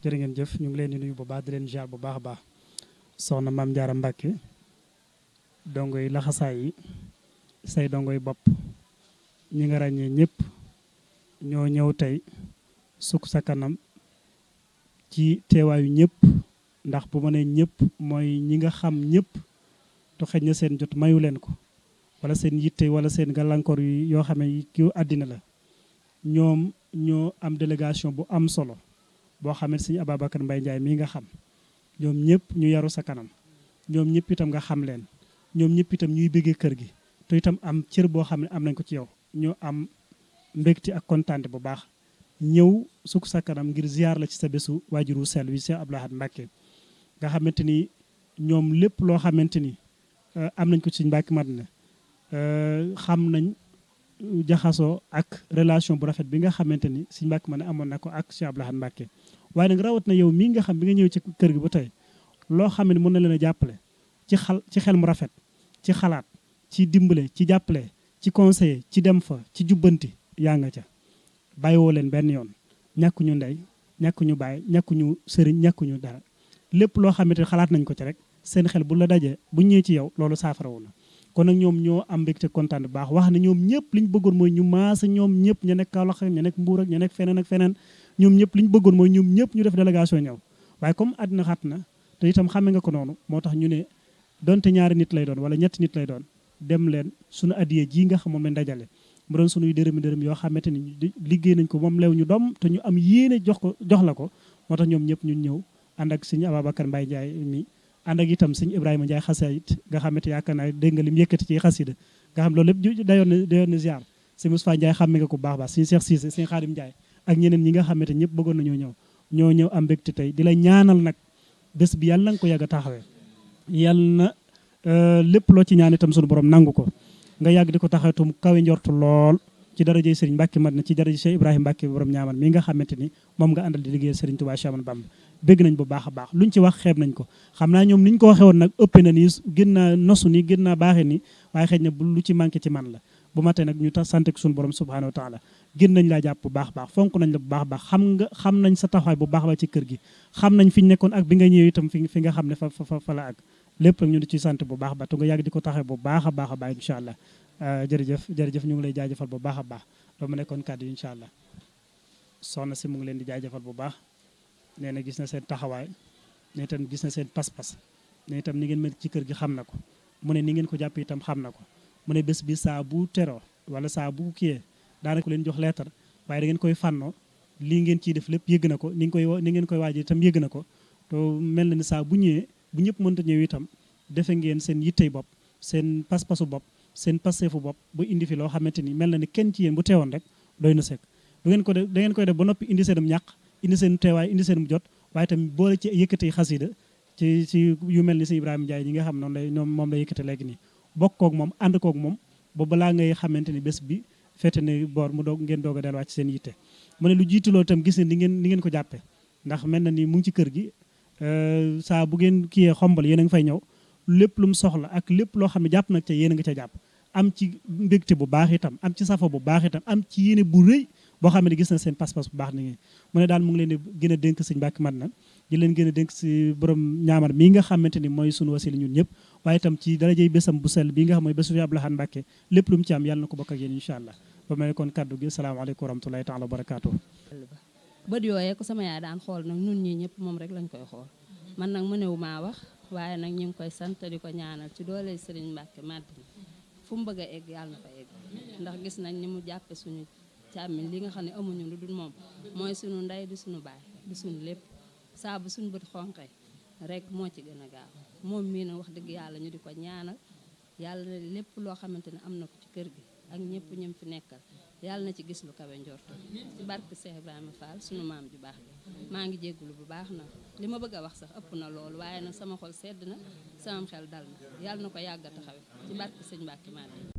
jërë ngeen jëf ñu ngi leen di nuyu bu baax di leen ziar bu baax a baax soxna Maam Jaara Mbàkke dongo yi laxasaay yi say dongo yi bopp ñi nga ràññee ñëpp ñoo ñëw tey sukk sa kanam ci teewaayu ñëpp ndax bu ma nee ñëpp mooy ñi nga xam ñëpp te xëj na seen jot mayu leen ko wala seen yitte wala seen gàllankoor yi yoo xam ne ki àddina la ñoom ñoo am délégation bu am solo boo xam ne sëñ Ababacar Mbaye Ndiaye mii nga xam ñoom ñëpp ñu yaru sa kanam ñoom ñëpp itam nga xam leen ñoom ñëpp itam ñuy bëggee kër gi te itam am cër boo xam ne am nañ ko ci yow ñoo am mbégte ak kontaante bu baax ñëw sukk sa kanam ngir ziar la ci sa bésu waajuru sell wi Cheikh Abdou Lahad Mbacké nga xamante ni ñoom lépp loo xamante ni am nañ ko ci Mbacké Madina xam nañ jaxasoo ak relation bu rafet bi nga xamante ni Sëñ Mbacké Madina amoon na ko ak Cheikh Abdou Lahad Mbacké waaye nag rawat na yow mii nga xam bi nga ñëw ci kër gi ba tey loo xam ne mën na leen a jàppale ci xel mu rafet ci xalaat ci dimbale ci jàppale ci conseiller ci dem fa ci jubbanti yaa nga ca bàyyiwoo leen benn yoon ñàkkuñu ndey ñàkkuñu baay ñàkkuñu sëriñ ñàkkuñu dara lépp loo xamante xalaat nañ ko ci rek seen xel bu la dajee bu ñëwee ci yow loolu saafarawu na kon nag ñoom ñoo am mbégte kontaan bu baax wax ne ñoom ñëpp li ñu bëggoon mooy ñu maasa ñoom ñëpp ña nekk Kaolack ña nekk Mbuur ak ña nekk feneen ak feneen ñoom ñëpp li ñu bëggoon mooy ñoom ñëpp ñu def délégation ñëw waaye comme àddina xat na te itam xame nga ko noonu moo tax ñu ne donte ñaari nit lay doon wala ñetti nit lay doon dem leen suñu addiye ji nga xam moom lañ dajale mu doon suñuy dërëmi yoo xamante ni liggéey nañ ko moom leew ñu doom te ñu am yéene jox la ko moo tax ñoom ñëpp ñun ñëw ànd ak sëñ Ababacar Mbaye Ndiaye mi ànd ak itam sëñ Ibrahima Ndiaye xasaayit nga xamante yaakaar naa dégg nga lim yëkkati ci xasida nga xam loolu lépp dayoon na ziar sëñ Moustapha Ndiaye xàmme nga ko baax baax sëñ Cheikh Cissé sëñ Khadim Ndiaye ak ñeneen ñi nga xamante ñëpp bëggoon nañoo ñoo ñëw am mbégte tey di la ñaanal nag bés bi yàlla nga ko yàgg a taxawee yàlla na lépp loo ci ñaan itam suñu borom nangu ko nga yàgg di ko taxawee tum kawe njortu lool ci darajey Serigne Mbacké Madina ci darajey Cheikh Ibrahima Mbacké borom ñaaman mi nga xamante ni moom nga àndal di liggéeyal Serigne Touba Cheikh Ahmadou Bamba bégg nañ bu baax a baax luñ ci wax xeeb nañ ko xam naa ñoom niñ ko waxee woon nag ëppee na nii gën naa nosu nii gën naa baaxee nii waaye xëy na bu lu ci manqué ci man la bu matee nag ñu tax sant ak suñu borom subhanahu wa taala gën nañ laa jàpp bu baax baax fonk nañ la bu baax baax xam nañ sa taxawaay bu baax ba ci kër gi xam nañ fi ñu nekkoon ak bi nga ñëwee itam fi nga xam ne fa la ak lépp rek ñu di ci sant bu baax ba te nga yàgg di ko taxawee bu baax a baax a baax incha allah jërëjëf ñu ngi lay jaajëfal bu baax a baax doo ma nekkoon kàddu yi incha allah soxna si mu ngi leen di jaajëfal bu baax nee na gis na seen taxawaay ne itam gis na seen pas-pas ne itam ni ngeen mel ci kër gi xam na ko mu ne ni ngeen ko jàpp itam xam na ko mu ne bés bi saa bu teroo wala saa bu kiyee daanaka leen jox leetar waaye da ngeen koy fànnoo lii ngeen ciy def lépp yëgg na ko ni ngeen koy waajee itam yëgg na ko to mel na ni saa bu ñëwee bu ñëpp mënta ñëw itam defe ngeen seen yittey bopp seen pas-pasu bopp seen passeefu bopp ba indi fi loo xamante ni mel na ni kenn ci yéen bu teewoon rek doy na sekk du ngeen ko def da ngeen koy def ba noppi indi seenum ñàq indi seen teewaay indi seenum jot waaye tamit boole ci yëkkati xasida ci yu mel ni si Ibrahima Ndiaye ñi nga xam noonu moom la yëkkati léegi nii bokk koog moom ànd koog moom ba balaa ngay xamante ni bés bi fete ne boor mu doog ngeen doog a delluwaat ci seen yitte mu ne lu jiitu loolu itam gis ne ni ngeen ko jàppe ndax mel na ni mu ngi ci kër gi saa bu ngeen kiyee xombal yéen a nga fay ñëw lépp lu mu soxla ak lépp loo xam ne jàpp nag ca yéen a nga ca jàpp am ci mbégte bu baax itam am ci safa bu baax itam am ci yéene bu rëy boo xam ne gis na seen pas-pas bu baax ni ngeen mu ne daal mu ngi leen di gën a dénk sëñ Mbacké Madina di leen gën a dénk si borom ñaamar mii nga xamante ni mooy sunu wasila ñun ñëpp waaye itam ci darajey bésam bu sell bii nga xam mooy bésu fi Abdou Lahad Mbacké lépp lu mu ci am yàlla na ko bokk ak yéen incha allah ba may kon kaddu gi salaamaaleykum wa rahmatulahi taala wa barakaatu bët yooyee ko sama yaay daan xool nag nun ñi ñëpp moom rek lañ koy xool man nag mënewu maa wax waaye nag ñu ngi koy sant di ko ñaanal ci doole Serigne Mbacké Madina fu mu bëgg a egg yàlla na fa egg ndax gis nañ ni mu jàppe suñu càmmiñ li nga xam ne amuñu lu dul moom mooy suñu ndey di suñu baay di suñu lépp saa bu suñu bët xonqee rek moo ci gën a gaaw moom mii nag wax dëgg yàlla ñu di ko ñaanal yàlla lépp loo xamante ne am na ko ci kër gi ak ñëpp ñëm fi nekkal yàlla na ci gis lu kawe njorto ci barke Cheikh Ibrahima Fall suñu maam ju baax bi maa ngi jéggulu bu baax nag li ma bëgg a wax sax ëpp na loolu waaye nag sama xol sedd na sama xel dal na yàlla na ko yàgg a taxawe ci barke sëñ Mbacké Madina